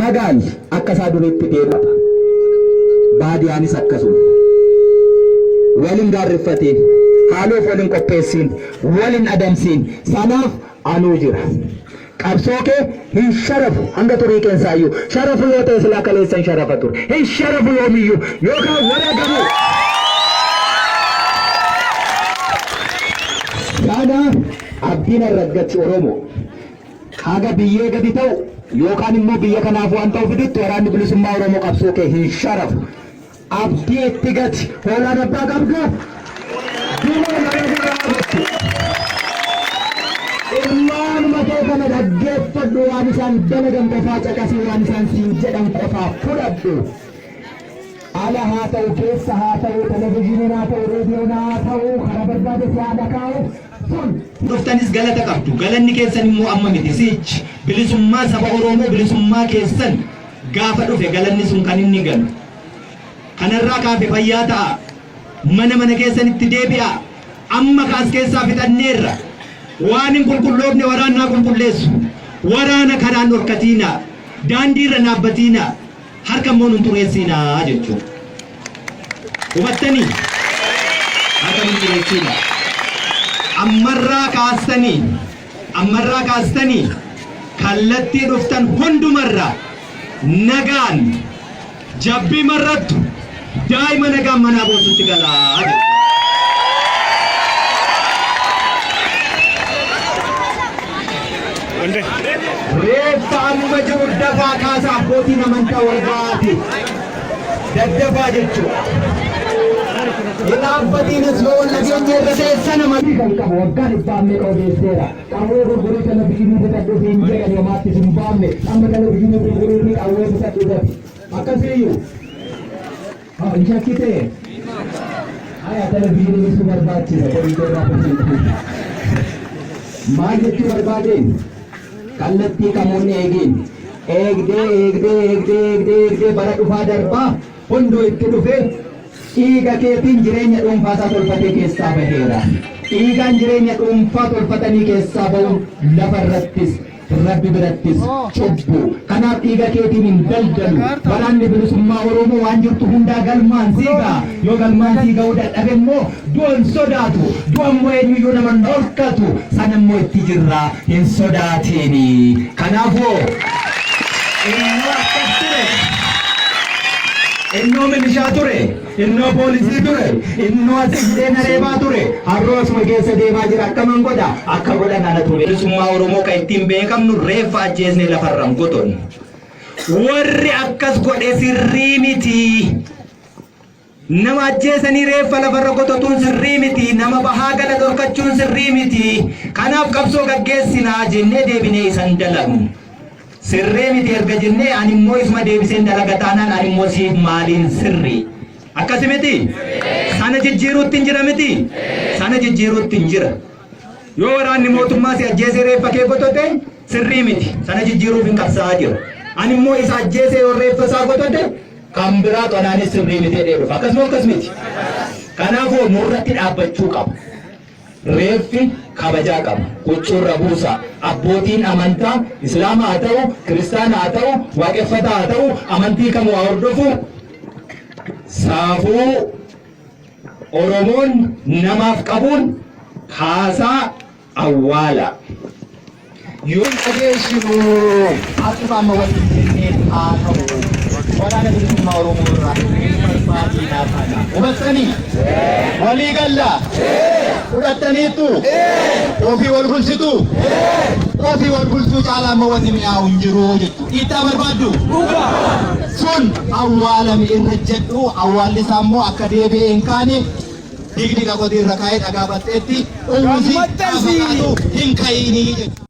nagaan akka isaa duriitti deebata. Baadiyaanis akkasuma. Waliin gaarreeffatee haaloof waliin qopheessiin waliin adamsiin sanaaf anuu jira. Qabsoo kee hin sharafu hanga turii keensaayyuu sharafu yoo ta'e silaa kaleessan sharafa ture hin sharafu yoomiyyuu yookaan wareegamu. Kanaaf abdiin arraggachi Oromoo haga biyyee gadi ta'u yookaan immoo biyya kanaaf waan ta'u fidutti waraanni bilisummaa Oromoo qabsoo kee hin sharafu. Abdii itti gati hoolaan abbaa qabdu ilmaan matee kana dhaggeeffadhu waan isaan dalagan qofaa caqasii waan isaan siin jedhan qofaa fudhadhu. Ala haa ta'u keessa haa ta'u televizyiiniin haa ta'u reediyoon haa ta'u karaa barbaade yaada kaa'u sun. Dhuftanis galata qabdu galanni keessan immoo amma miti sichi bilisummaa saba Oromoo bilisummaa keessan gaafa dhufe galanni sun kan inni galu. Kanarraa kaafe fayyaa ta'a mana keessanitti deebi'a amma kaas keessaa fixanneerra waan hin qulqulloofne waraanaa qulqulleessu waraana kanaan dhorkatiina daandiirra dhaabbatiina harka immoo nun xureessiinaa jechuudha. Hubattanii harka nun xureessiina ammarraa kaastanii kallattii dhuftan hundumarra nagaan jabbii marrattu daa'ima nagaan manaa boonsutti galaa. Reeffa amma jiru dafaa kaasa abbootiin amantaa warbaati daddafaa jechuudha. Ilaabbaatiinis yoo nageenya irra teessan amantii kan qabu waggaan ibbaan meeqa odeesseera. Qawwee gurgurii televizyiinii bitadhu hin jedhan yoomaattis hin baafne amma televizyiinii gurgurii qawwee bitadhu dati akkasiyyuu. Hin shakkite haya televizyiinii ibsu barbaachisa koriidoorraa fasiisu. Maal jechuu barbaadeen? Kallattii kamuun eegdee bara dhufaa darbaa hunduu itti dhufe dhiiga keetiin jireenya dhuunfaasaa tolfatee keessaa baheera. Dhiigaan jireenya dhuunfaa tolfatanii keessaa bahuun lafarrattis Rabbi birattis cubbu. Kanaaf dhiiga keetiin hin daldalu. Waraanni bilisummaa Oromoo waan jirtu hundaa galmaan siigaa. Yoo galmaan siiga'uu dadhabe immoo du'an sodaatu. Du'ammoo eenyuyyuu nama hin dhorkatu. Sana immoo itti jirra hin sodaatini. Kanaafuu innoo akkas ture. Innoo milishaa ture. Innoo poolisii ture. Innoo asixdeen areebaa ture. Harroo asuma keessa deemaa jira akkaman godha. Akka godhan ana ture. Bilisummaa Oromoo kan ittiin beekamnu reeffa ajjeesnee lafarraan qoton. Warri akkas godhe sirrii miti. Nama ajjeesanii reeffa lafarra qototuun sirrii miti. Nama bahaa gala dhorkachuun sirrii miti. Kanaaf qabsoo gaggeessinaa jennee deebinee isan dalagnu. Sirrii miti erga jennee ani immoo isuma deebiseen dalaga taanaan ani immoo siif maaliin sirrii. Akkasi miti? Sana jijjiiruutti hin jira miti? Sana jijjiiruutti hin jira. Yoo waraanni mootummaa si ajjeesee reeffa kee qotote sirrii miti. Sana jijjiiruuf hin qabsaa'aa jiru. Ani immoo isa ajjeesee yoo reeffa isaa qotote kan biraa qonaanis sirrii miti jedhee dhufa. Akkasuma akkas miti. Kanaafuu nurratti dhaabbachuu qaba. Reeffi kabajaa qaba. Huccuurra buusa. Abbootiin amantaa Islaamaa haa ta'u, Kiristaanaa haa ta'u, Waaqeffataa haa ta'u, amantii kamuu haa hordofu. Saafuu Oromoon namaaf qabuun kaasaa awwaala. Yoo dhageessinu akkuma amma waliin jennee haa ta'u. Waraana bilisummaa Oromoo irraa barbaatii naafana. Hubattanii? Walii galla? Fudhattaniittu? Ofii wal bulchitu? Ofii wal bulchuu caalaa amma wanti mi'aawu hin jiru jechuudha. Dhiittaa barbaaddu? Sun awwaalame irra jedhu awwaalli isaa immoo akka deebi'ee hin kaane digdi qotii irra kaa'ee dhagaa batteetti uwwisii hin ka'iinii jechuudha.